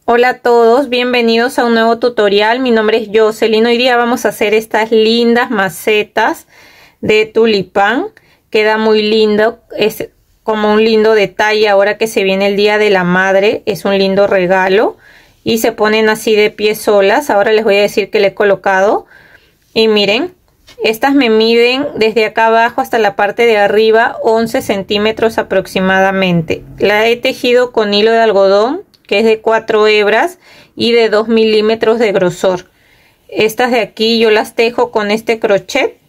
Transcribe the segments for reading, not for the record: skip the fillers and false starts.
Hola a todos, bienvenidos a un nuevo tutorial. Mi nombre es Jocelyn. Hoy día vamos a hacer estas lindas macetas de tulipán. Queda muy lindo, es como un lindo detalle ahora que se viene el Día de la Madre. Es un lindo regalo y se ponen así de pie solas. Ahora les voy a decir que le he colocado. Y miren, estas me miden desde acá abajo hasta la parte de arriba 11 centímetros aproximadamente. La he tejido con hilo de algodón, que es de 4 hebras y de 2 milímetros de grosor. Estas de aquí yo las tejo con este crochet,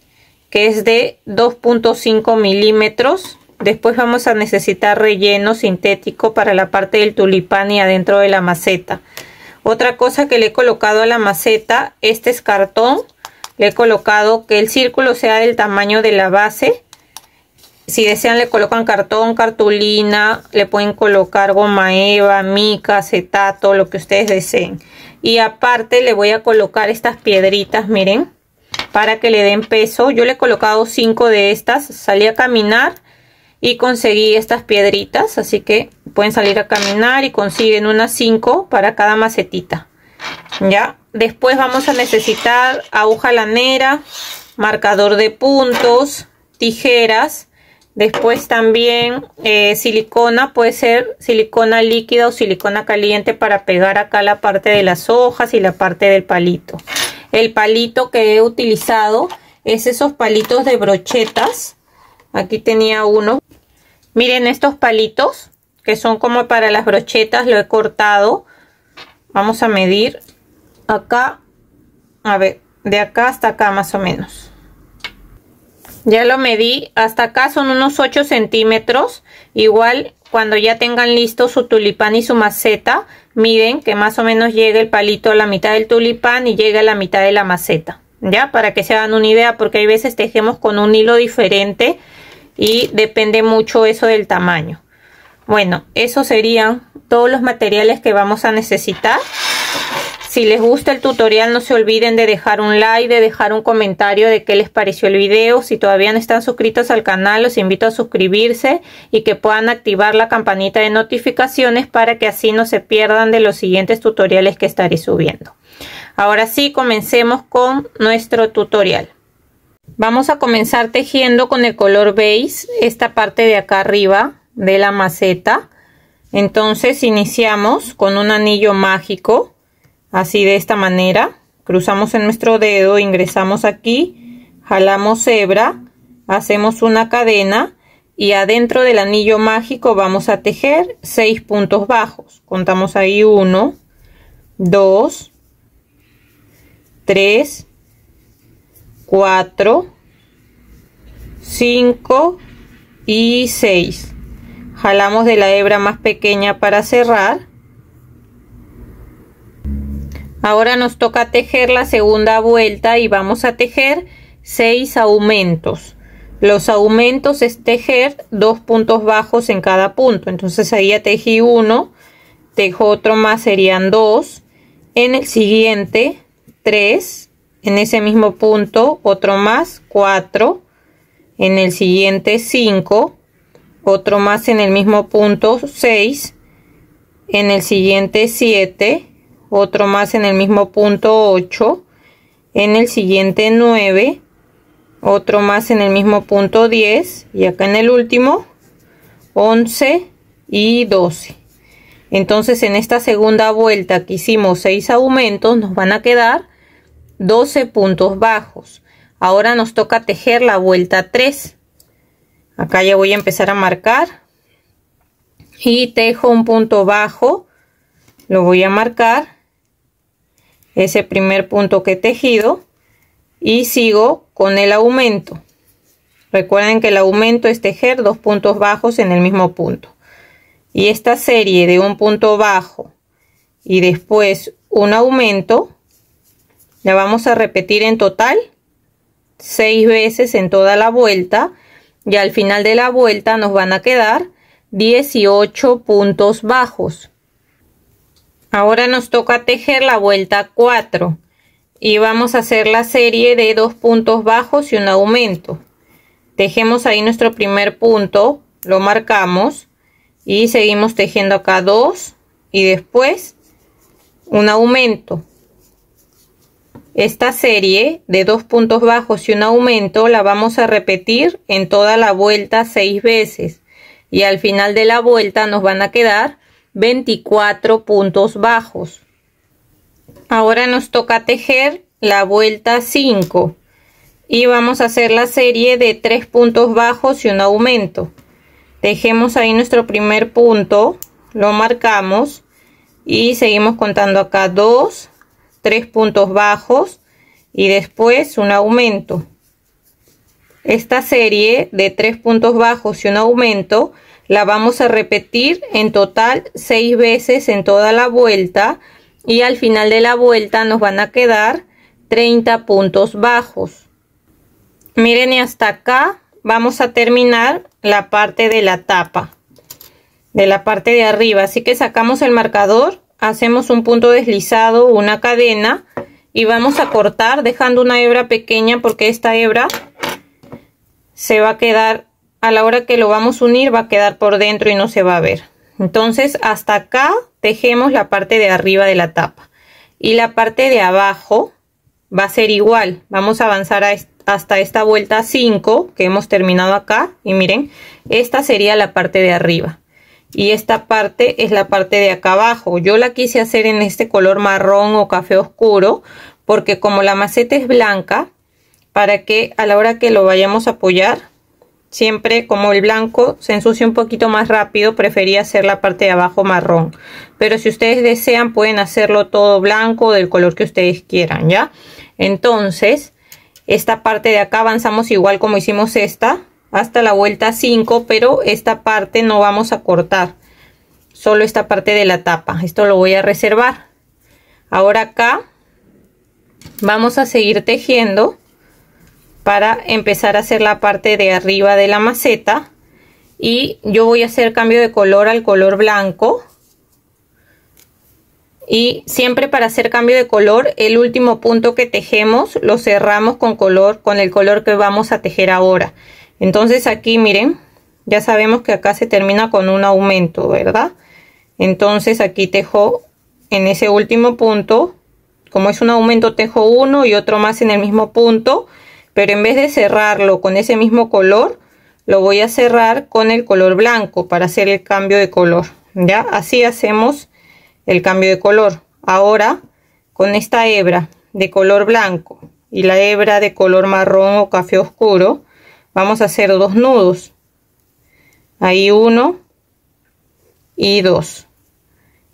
que es de 2.5 milímetros. Después vamos a necesitar relleno sintético para la parte del tulipán y adentro de la maceta. Otra cosa que le he colocado a la maceta, este es cartón. Le he colocado que el círculo sea del tamaño de la base. Si desean le colocan cartón, cartulina, le pueden colocar goma eva, mica, acetato, lo que ustedes deseen. Y aparte le voy a colocar estas piedritas, miren, para que le den peso. Yo le he colocado 5 de estas, salí a caminar y conseguí estas piedritas, así que pueden salir a caminar y consiguen unas 5 para cada macetita. Ya, después vamos a necesitar aguja lanera, marcador de puntos, tijeras. Después también silicona, puede ser silicona líquida o silicona caliente para pegar acá la parte de las hojas y la parte del palito. El palito que he utilizado es esos palitos de brochetas. Aquí tenía uno. Miren estos palitos que son como para las brochetas, lo he cortado. Vamos a medir acá, a ver, de acá hasta acá más o menos. Ya lo medí, hasta acá son unos 8 centímetros. Igual cuando ya tengan listo su tulipán y su maceta, miden que más o menos llegue el palito a la mitad del tulipán y llegue a la mitad de la maceta. Ya, para que se hagan una idea, porque hay veces tejemos con un hilo diferente y depende mucho eso del tamaño. Bueno, esos serían todos los materiales que vamos a necesitar. Si les gusta el tutorial, no se olviden de dejar un like, de dejar un comentario de qué les pareció el video. Si todavía no están suscritos al canal, los invito a suscribirse y que puedan activar la campanita de notificaciones para que así no se pierdan de los siguientes tutoriales que estaré subiendo. Ahora sí, comencemos con nuestro tutorial. Vamos a comenzar tejiendo con el color beige esta parte de acá arriba de la maceta. Entonces iniciamos con un anillo mágico. Así de esta manera, cruzamos en nuestro dedo, ingresamos aquí, jalamos hebra, hacemos una cadena y adentro del anillo mágico vamos a tejer 6 puntos bajos. Contamos ahí 1, 2, 3, 4, 5 y 6. Jalamos de la hebra más pequeña para cerrar. Ahora nos toca tejer la segunda vuelta y vamos a tejer 6 aumentos. Los aumentos es tejer 2 puntos bajos en cada punto. Entonces ahí ya tejí 1, tejo otro más, serían 2. En el siguiente 3, en ese mismo punto otro más, 4. En el siguiente 5, otro más en el mismo punto, 6. En el siguiente 7. Otro más en el mismo punto, 8. En el siguiente 9, otro más en el mismo punto, 10. Y acá en el último 11 y 12. Entonces en esta segunda vuelta que hicimos 6 aumentos, nos van a quedar 12 puntos bajos. Ahora nos toca tejer la vuelta 3. Acá ya voy a empezar a marcar y tejo un punto bajo, lo voy a marcar, ese primer punto que he tejido, y sigo con el aumento. Recuerden que el aumento es tejer 2 puntos bajos en el mismo punto, y esta serie de un punto bajo y después un aumento la vamos a repetir en total 6 veces en toda la vuelta, y al final de la vuelta nos van a quedar 18 puntos bajos. Ahora nos toca tejer la vuelta 4 y vamos a hacer la serie de 2 puntos bajos y un aumento. Tejemos ahí nuestro primer punto, lo marcamos y seguimos tejiendo acá 2 y después un aumento. Esta serie de 2 puntos bajos y un aumento la vamos a repetir en toda la vuelta 6 veces y al final de la vuelta nos van a quedar 24 puntos bajos. Ahora nos toca tejer la vuelta 5 y vamos a hacer la serie de 3 puntos bajos y un aumento. Tejemos ahí nuestro primer punto, lo marcamos y seguimos contando acá 2, 3 puntos bajos y después un aumento. Esta serie de 3 puntos bajos y un aumento la vamos a repetir en total 6 veces en toda la vuelta y al final de la vuelta nos van a quedar 30 puntos bajos. Miren, y hasta acá vamos a terminar la parte de la tapa, de la parte de arriba. Así que sacamos el marcador, hacemos un punto deslizado, una cadena y vamos a cortar dejando una hebra pequeña porque esta hebra se va a quedar, a la hora que lo vamos a unir va a quedar por dentro y no se va a ver. Entonces hasta acá tejemos la parte de arriba de la tapa y la parte de abajo va a ser igual. Vamos a avanzar hasta esta vuelta 5 que hemos terminado acá y miren, esta sería la parte de arriba y esta parte es la parte de acá abajo. Yo la quise hacer en este color marrón o café oscuro porque como la maceta es blanca, para que a la hora que lo vayamos a apoyar, siempre como el blanco se ensucia un poquito más rápido, preferí hacer la parte de abajo marrón. Pero si ustedes desean pueden hacerlo todo blanco del color que ustedes quieran, ¿ya? Entonces esta parte de acá avanzamos igual como hicimos esta hasta la vuelta 5, pero esta parte no vamos a cortar, solo esta parte de la tapa. Esto lo voy a reservar. Ahora acá vamos a seguir tejiendo para empezar a hacer la parte de arriba de la maceta y yo voy a hacer cambio de color al color blanco. Y siempre para hacer cambio de color, el último punto que tejemos lo cerramos con el color que vamos a tejer ahora. Entonces aquí miren, ya sabemos que acá se termina con un aumento, ¿verdad? Entonces aquí tejo en ese último punto, como es un aumento, tejo uno y otro más en el mismo punto, pero en vez de cerrarlo con ese mismo color, lo voy a cerrar con el color blanco para hacer el cambio de color. Ya, así hacemos el cambio de color. Ahora con esta hebra de color blanco y la hebra de color marrón o café oscuro vamos a hacer 2 nudos, ahí 1 y 2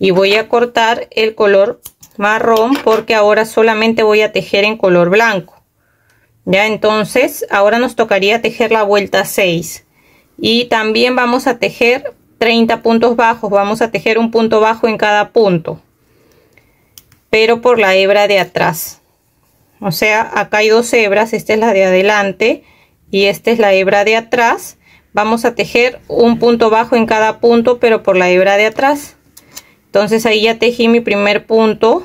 y voy a cortar el color marrón porque ahora solamente voy a tejer en color blanco. Ya, entonces ahora nos tocaría tejer la vuelta 6 y también vamos a tejer 30 puntos bajos. Vamos a tejer un punto bajo en cada punto, pero por la hebra de atrás. O sea, acá hay 2 hebras, esta es la de adelante y esta es la hebra de atrás. Vamos a tejer un punto bajo en cada punto, pero por la hebra de atrás. Entonces ahí ya tejí mi primer punto,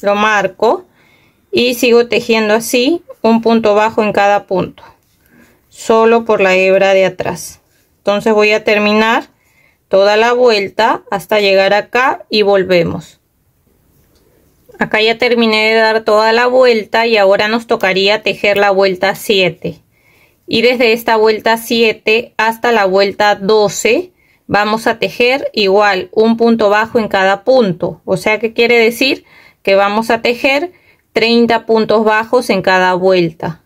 lo marco y sigo tejiendo así un punto bajo en cada punto, solo por la hebra de atrás. Entonces voy a terminar toda la vuelta hasta llegar acá y volvemos. Acá ya terminé de dar toda la vuelta y ahora nos tocaría tejer la vuelta 7. Y desde esta vuelta 7 hasta la vuelta 12 vamos a tejer igual un punto bajo en cada punto. O sea, que quiere decir que vamos a tejer 30 puntos bajos en cada vuelta.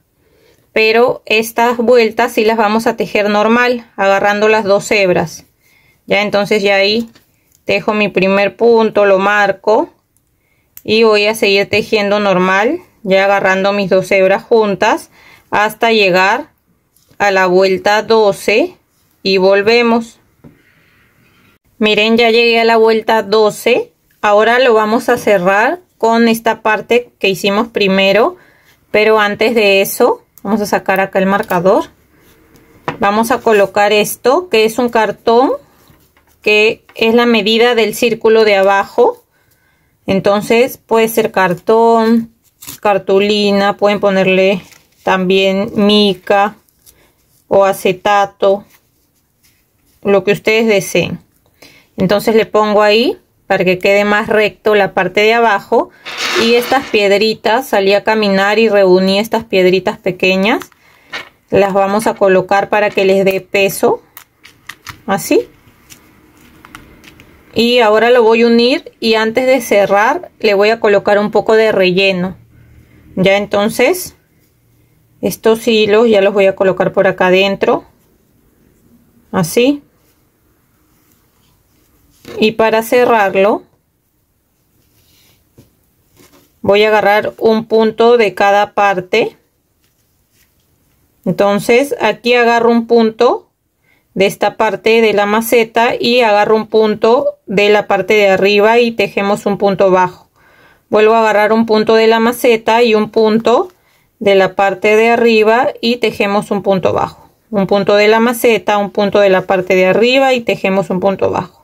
Pero estas vueltas sí las vamos a tejer normal, agarrando las 2 hebras. Ya, entonces ya ahí tejo mi primer punto, lo marco y voy a seguir tejiendo normal, ya agarrando mis 2 hebras juntas hasta llegar a la vuelta 12 y volvemos. Miren, ya llegué a la vuelta 12. Ahora lo vamos a cerrar con esta parte que hicimos primero, pero antes de eso vamos a sacar acá el marcador. Vamos a colocar esto, que es un cartón, que es la medida del círculo de abajo. Entonces puede ser cartón, cartulina, pueden ponerle también mica o acetato, lo que ustedes deseen. Entonces le pongo ahí para que quede más recto la parte de abajo. Y estas piedritas, salí a caminar y reuní estas piedritas pequeñas. Las vamos a colocar para que les dé peso, así. Y ahora lo voy a unir y antes de cerrar le voy a colocar un poco de relleno. Ya entonces estos hilos ya los voy a colocar por acá adentro, así. Y para cerrarlo voy a agarrar un punto de cada parte. Entonces aquí agarro un punto de esta parte de la maceta y agarro un punto de la parte de arriba y tejemos un punto bajo. Vuelvo a agarrar un punto de la maceta y un punto de la parte de arriba y tejemos un punto bajo. Un punto de la maceta, un punto de la parte de arriba y tejemos un punto bajo.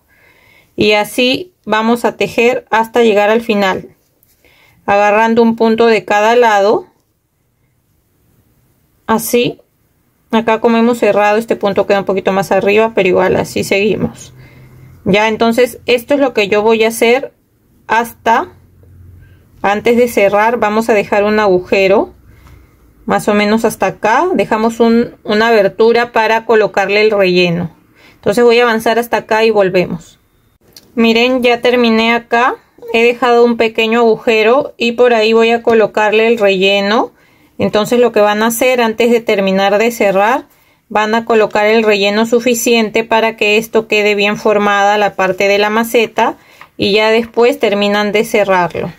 Y así vamos a tejer hasta llegar al final, agarrando un punto de cada lado, así. Acá como hemos cerrado, este punto queda un poquito más arriba, pero igual así seguimos. Ya, entonces esto es lo que yo voy a hacer hasta, antes de cerrar vamos a dejar un agujero más o menos hasta acá. Dejamos una abertura para colocarle el relleno. Entonces voy a avanzar hasta acá y volvemos. Miren, ya terminé acá. He dejado un pequeño agujero y por ahí voy a colocarle el relleno. Entonces lo que van a hacer antes de terminar de cerrar, van a colocar el relleno suficiente para que esto quede bien formada la parte de la maceta y ya después terminan de cerrarlo.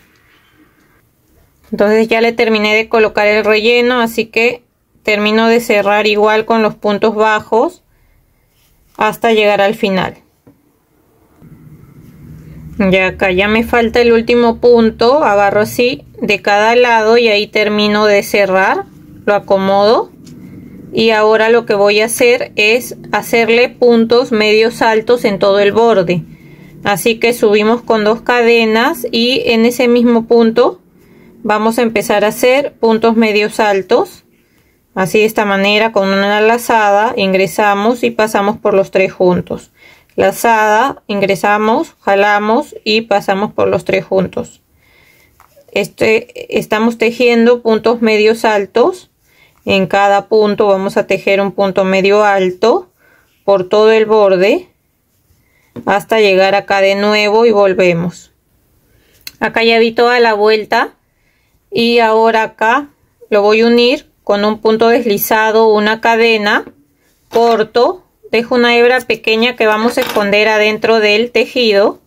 Entonces ya le terminé de colocar el relleno, así que termino de cerrar igual con los puntos bajos hasta llegar al final. Ya acá ya me falta el último punto, agarro así de cada lado y ahí termino de cerrar, lo acomodo y ahora lo que voy a hacer es hacerle puntos medios altos en todo el borde. Así que subimos con 2 cadenas y en ese mismo punto vamos a empezar a hacer puntos medios altos, así de esta manera, con una lazada ingresamos y pasamos por los 3 juntos. Lazada, ingresamos, jalamos y pasamos por los 3 juntos. Estamos tejiendo puntos medios altos. En cada punto vamos a tejer un punto medio alto por todo el borde hasta llegar acá de nuevo y volvemos. Acá ya di toda la vuelta y ahora acá lo voy a unir con un punto deslizado, una cadena, corto. Dejo una hebra pequeña que vamos a esconder adentro del tejido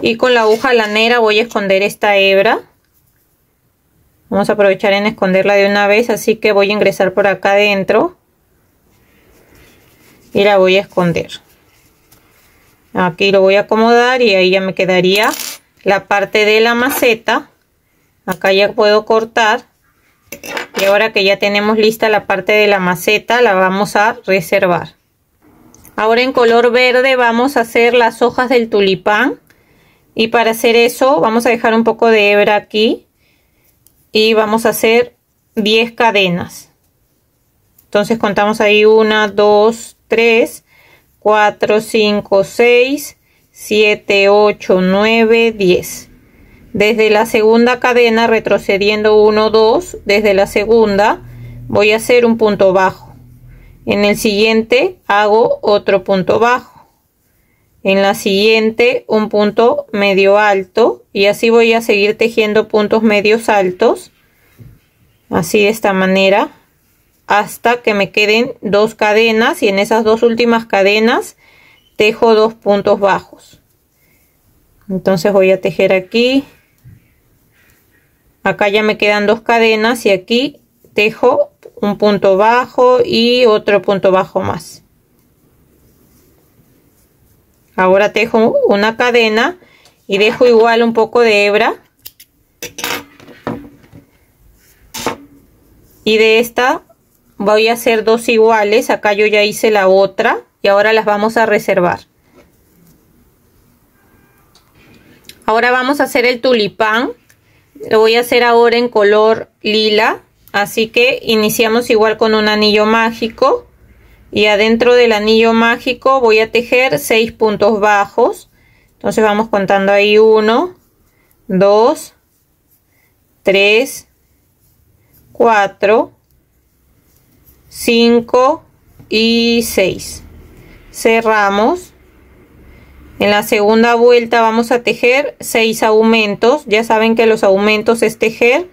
y con la aguja lanera voy a esconder esta hebra. Vamos a aprovechar en esconderla de una vez, así que voy a ingresar por acá adentro y la voy a esconder. Aquí lo voy a acomodar y ahí ya me quedaría la parte de la maceta. Acá ya puedo cortar y ahora que ya tenemos lista la parte de la maceta la vamos a reservar. Ahora en color verde vamos a hacer las hojas del tulipán y para hacer eso vamos a dejar un poco de hebra aquí y vamos a hacer 10 cadenas. Entonces contamos ahí 1, 2, 3, 4, 5, 6, 7, 8, 9, 10. Desde la segunda cadena retrocediendo 1, 2, desde la segunda voy a hacer un punto bajo. En el siguiente hago otro punto bajo. En la siguiente un punto medio alto y así voy a seguir tejiendo puntos medios altos. Así de esta manera hasta que me queden 2 cadenas y en esas 2 últimas cadenas tejo 2 puntos bajos. Entonces voy a tejer aquí. Acá ya me quedan 2 cadenas y aquí tejo un punto bajo y otro punto bajo más. Ahora tejo una cadena y dejo igual un poco de hebra y de esta voy a hacer 2 iguales. Acá yo ya hice la otra y ahora las vamos a reservar. Ahora vamos a hacer el tulipán. Lo voy a hacer ahora en color lila. Así que iniciamos igual con un anillo mágico y adentro del anillo mágico voy a tejer 6 puntos bajos, Entonces vamos contando ahí 1, 2, 3, 4, 5 y 6. Cerramos. En la segunda vuelta vamos a tejer 6 aumentos. Ya saben que los aumentos es tejer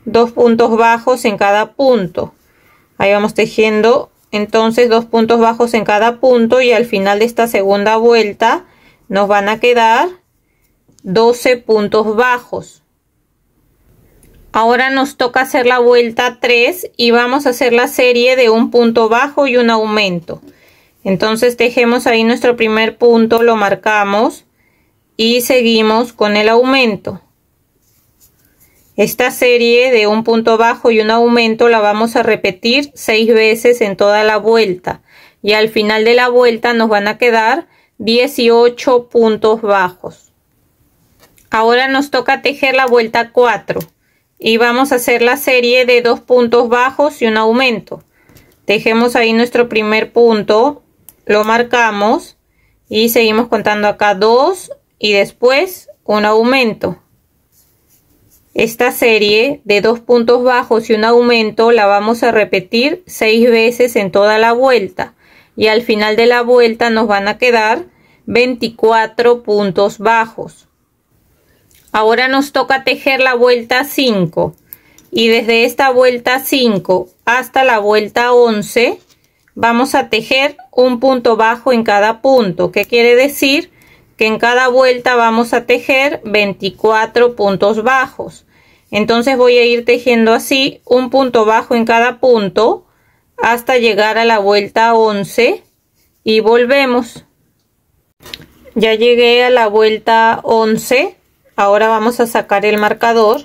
2 puntos bajos en cada punto. Ahí vamos tejiendo entonces 2 puntos bajos en cada punto, y al final de esta segunda vuelta nos van a quedar 12 puntos bajos. Ahora nos toca hacer la vuelta 3 y vamos a hacer la serie de un punto bajo y un aumento. Entonces tejemos ahí nuestro primer punto, lo marcamos y seguimos con el aumento. Esta serie de un punto bajo y un aumento la vamos a repetir 6 veces en toda la vuelta, y al final de la vuelta nos van a quedar 18 puntos bajos. Ahora nos toca tejer la vuelta 4 y vamos a hacer la serie de 2 puntos bajos y un aumento. Tejemos ahí nuestro primer punto, lo marcamos y seguimos contando acá 2 y después un aumento. Esta serie de 2 puntos bajos y un aumento la vamos a repetir 6 veces en toda la vuelta, y al final de la vuelta nos van a quedar 24 puntos bajos. Ahora nos toca tejer la vuelta 5, y desde esta vuelta 5 hasta la vuelta 11 vamos a tejer un punto bajo en cada punto, que quiere decir que en cada vuelta vamos a tejer 24 puntos bajos. Entonces voy a ir tejiendo así un punto bajo en cada punto hasta llegar a la vuelta 11 y volvemos. Ya llegué a la vuelta 11. Ahora vamos a sacar el marcador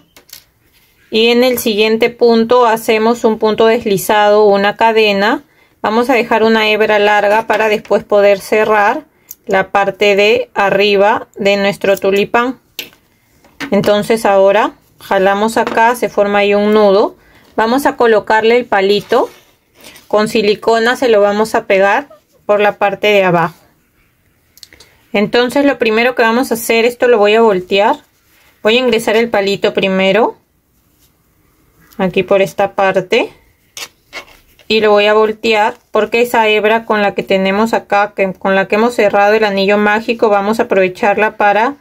y en el siguiente punto hacemos un punto deslizado, una cadena. Vamos a dejar una hebra larga para después poder cerrar la parte de arriba de nuestro tulipán. Entonces ahora jalamos acá, se forma ahí un nudo. Vamos a colocarle el palito con silicona, se lo vamos a pegar por la parte de abajo. Entonces lo primero que vamos a hacer, esto lo voy a voltear. Voy a ingresar el palito primero aquí por esta parte y lo voy a voltear, porque esa hebra con la que tenemos acá, con la que hemos cerrado el anillo mágico, vamos a aprovecharla para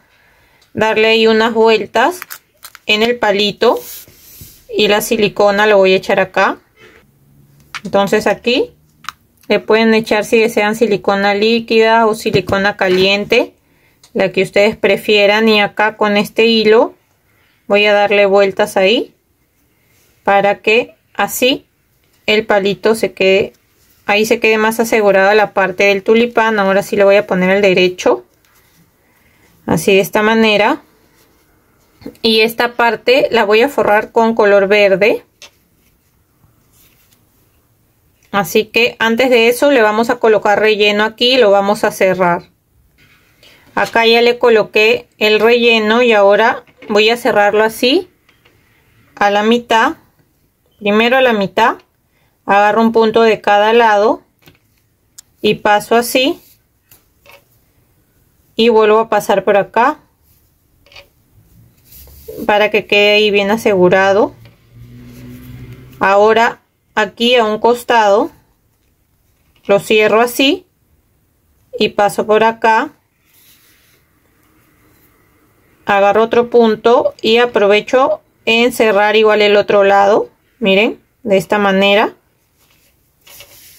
darle ahí unas vueltas en el palito, y la silicona lo voy a echar acá. Entonces aquí le pueden echar, si desean, silicona líquida o silicona caliente, la que ustedes prefieran, y acá con este hilo voy a darle vueltas ahí para que así el palito se quede, ahí se quede más asegurada la parte del tulipán. Ahora sí le voy a poner el derecho, así de esta manera, y esta parte la voy a forrar con color verde. Así que antes de eso le vamos a colocar relleno aquí y lo vamos a cerrar. Acá ya le coloqué el relleno y ahora voy a cerrarlo así a la mitad. Primero a la mitad, agarro un punto de cada lado y paso así y vuelvo a pasar por acá para que quede ahí bien asegurado. Ahora aquí a un costado lo cierro así y paso por acá, agarro otro punto y aprovecho en cerrar igual el otro lado. Miren, de esta manera,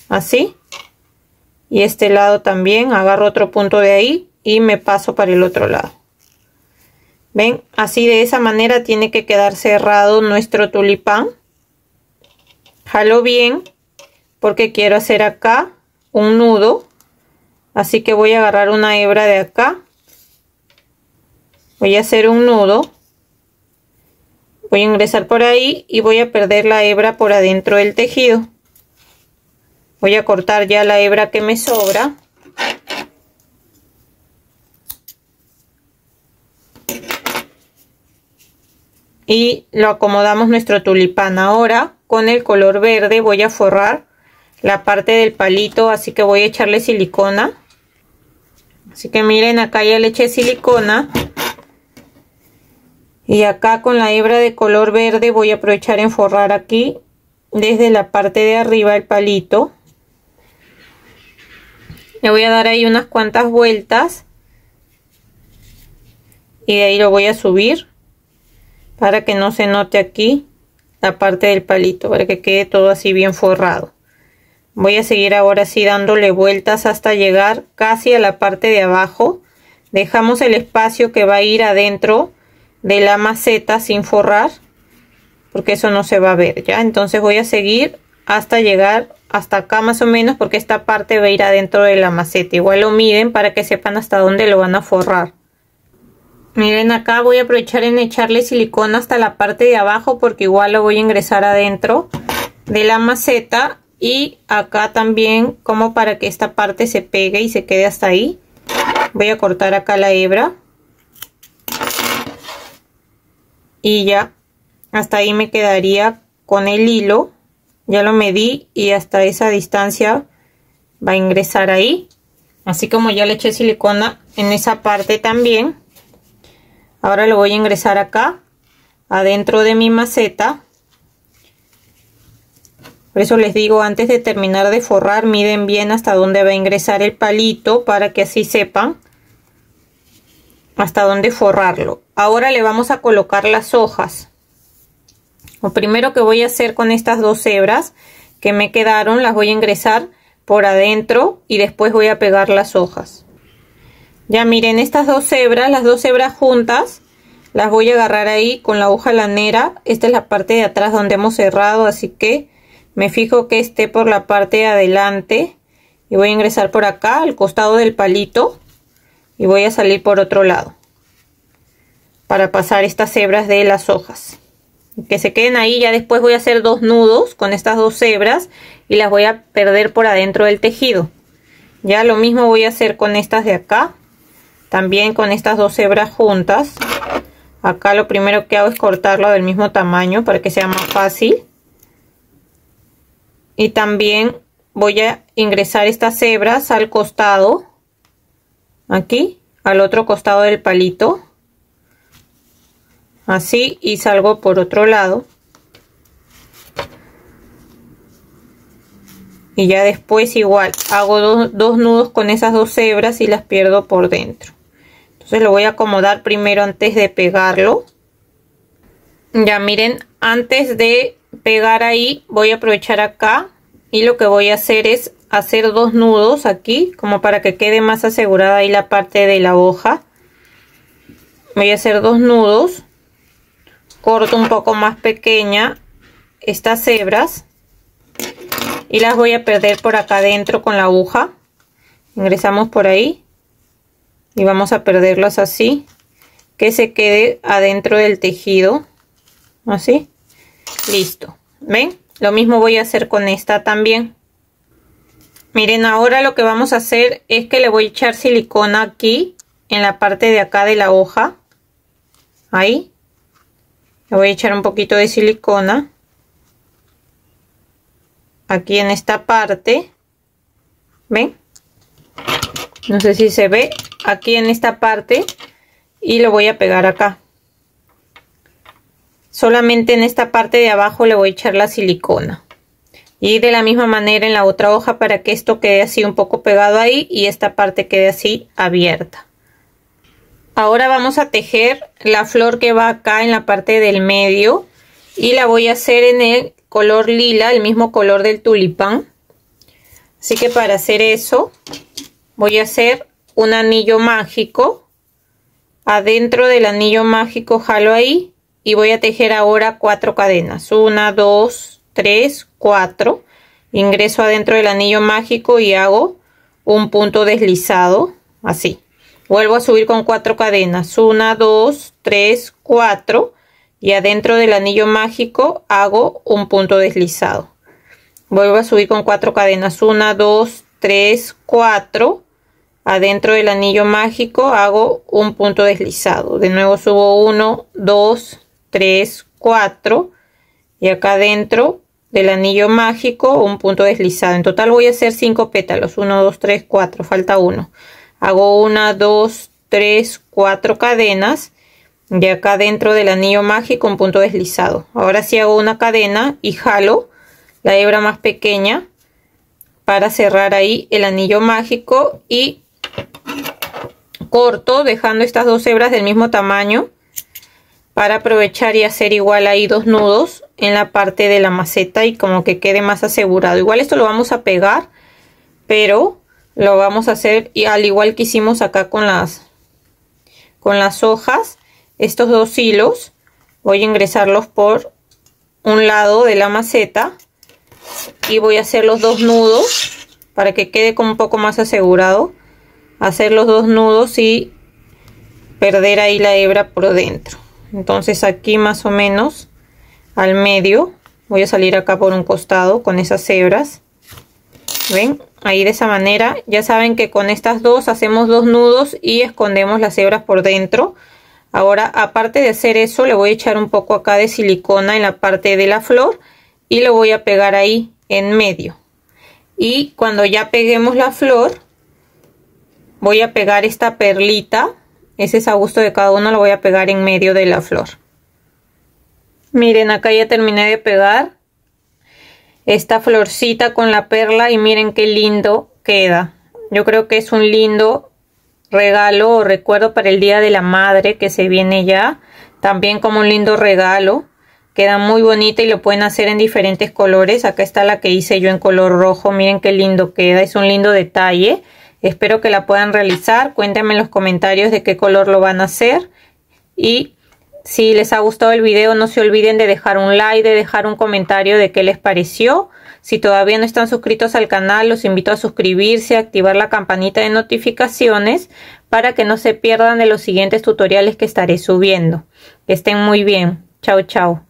así, y este lado también agarro otro punto de ahí y me paso para el otro lado. Ven, así de esa manera tiene que quedar cerrado nuestro tulipán. Jalo bien porque quiero hacer acá un nudo, así que voy a agarrar una hebra de acá, voy a hacer un nudo, voy a ingresar por ahí y voy a perder la hebra por adentro del tejido. Voy a cortar ya la hebra que me sobra. Y lo acomodamos nuestro tulipán. Ahora con el color verde voy a forrar la parte del palito, así que voy a echarle silicona. Así que miren, acá ya le eché silicona. Y acá con la hebra de color verde voy a aprovechar en forrar aquí desde la parte de arriba el palito. Le voy a dar ahí unas cuantas vueltas y de ahí lo voy a subir para que no se note aquí la parte del palito, para que quede todo así bien forrado. Voy a seguir ahora así dándole vueltas hasta llegar casi a la parte de abajo. Dejamos el espacio que va a ir adentro de la maceta sin forrar, porque eso no se va a ver ya. Entonces voy a seguir hasta llegar hasta acá más o menos, porque esta parte va a ir adentro de la maceta. Igual lo miden para que sepan hasta dónde lo van a forrar. Miren, acá voy a aprovechar en echarle silicona hasta la parte de abajo, porque igual lo voy a ingresar adentro de la maceta. Y acá también, como para que esta parte se pegue y se quede hasta ahí, voy a cortar acá la hebra. Y ya, hasta ahí me quedaría con el hilo. Ya lo medí y hasta esa distancia va a ingresar ahí. Así como ya le eché silicona en esa parte también. Ahora lo voy a ingresar acá, adentro de mi maceta. Por eso les digo, antes de terminar de forrar, miden bien hasta dónde va a ingresar el palito, para que así sepan hasta dónde forrarlo. Ahora le vamos a colocar las hojas. Lo primero que voy a hacer con estas dos hebras que me quedaron, las voy a ingresar por adentro y después voy a pegar las hojas. Ya miren, estas dos hebras, las dos hebras juntas, las voy a agarrar ahí con la hoja lanera. Esta es la parte de atrás donde hemos cerrado, así que me fijo que esté por la parte de adelante y voy a ingresar por acá al costado del palito y voy a salir por otro lado para pasar estas hebras de las hojas. Que se queden ahí. Ya después voy a hacer dos nudos con estas dos hebras y las voy a perder por adentro del tejido. Ya lo mismo voy a hacer con estas de acá, también con estas dos hebras juntas. Acá lo primero que hago es cortarlo del mismo tamaño para que sea más fácil. Y también voy a ingresar estas hebras al costado, aquí, al otro costado del palito. Así, y salgo por otro lado. Y ya después igual hago dos nudos con esas dos hebras y las pierdo por dentro. Entonces lo voy a acomodar primero antes de pegarlo. Ya miren, antes de pegar ahí voy a aprovechar acá y lo que voy a hacer es hacer dos nudos aquí, como para que quede más asegurada ahí la parte de la hoja. Voy a hacer dos nudos. Corto un poco más pequeña estas hebras y las voy a perder por acá adentro con la aguja. Ingresamos por ahí y vamos a perderlas así, que se quede adentro del tejido, así. Listo, ¿ven? Lo mismo voy a hacer con esta también. Miren, ahora lo que vamos a hacer es que le voy a echar silicona aquí en la parte de acá de la hoja. Ahí le voy a echar un poquito de silicona aquí en esta parte. ¿Ven? No sé si se ve aquí en esta parte, y lo voy a pegar acá. Solamente en esta parte de abajo le voy a echar la silicona, y de la misma manera en la otra hoja, para que esto quede así un poco pegado ahí y esta parte quede así abierta. Ahora vamos a tejer la flor que va acá en la parte del medio, y la voy a hacer en el color lila, el mismo color del tulipán. Así que para hacer eso voy a hacer un anillo mágico. Adentro del anillo mágico jalo ahí y voy a tejer ahora 4 cadenas. 1, 2, 3, 4. Ingreso adentro del anillo mágico y hago un punto deslizado, así. Vuelvo a subir con 4 cadenas. 1, 2, 3, 4. Y adentro del anillo mágico hago un punto deslizado. Vuelvo a subir con 4 cadenas. 1, 2, 3, 4. Adentro del anillo mágico hago un punto deslizado. De nuevo subo 1, 2, 3, 4. Y acá adentro del anillo mágico un punto deslizado. En total voy a hacer 5 pétalos. 1, 2, 3, 4. Falta 1. hago 1, 2, 3, 4 cadenas de acá dentro del anillo mágico, un punto deslizado. Ahora sí hago una cadena y jalo la hebra más pequeña para cerrar ahí el anillo mágico y corto dejando estas dos hebras del mismo tamaño para aprovechar y hacer igual ahí 2 nudos en la parte de la maceta y como que quede más asegurado. Igual esto lo vamos a pegar, pero lo vamos a hacer y al igual que hicimos acá con las hojas. Estos 2 hilos voy a ingresarlos por un lado de la maceta y voy a hacer los 2 nudos para que quede como un poco más asegurado. Hacer los 2 nudos y perder ahí la hebra por dentro. Entonces aquí más o menos al medio voy a salir acá por un costado con esas hebras. ¿Ven? Ahí de esa manera. Ya saben que con estas dos hacemos 2 nudos y escondemos las hebras por dentro. Ahora, aparte de hacer eso, le voy a echar un poco acá de silicona en la parte de la flor y lo voy a pegar ahí en medio. Y cuando ya peguemos la flor, voy a pegar esta perlita. Ese es a gusto de cada uno, lo voy a pegar en medio de la flor. Miren, acá ya terminé de pegar esta florcita con la perla y miren qué lindo queda. Yo creo que es un lindo regalo o recuerdo para el Día de la Madre que se viene ya. También como un lindo regalo. Queda muy bonita y lo pueden hacer en diferentes colores. Acá está la que hice yo en color rojo. Miren qué lindo queda. Es un lindo detalle. Espero que la puedan realizar. Cuéntenme en los comentarios de qué color lo van a hacer. Y si les ha gustado el video, no se olviden de dejar un like, de dejar un comentario de qué les pareció. Si todavía no están suscritos al canal, los invito a suscribirse, a activar la campanita de notificaciones para que no se pierdan de los siguientes tutoriales que estaré subiendo. Que estén muy bien. Chao, chao.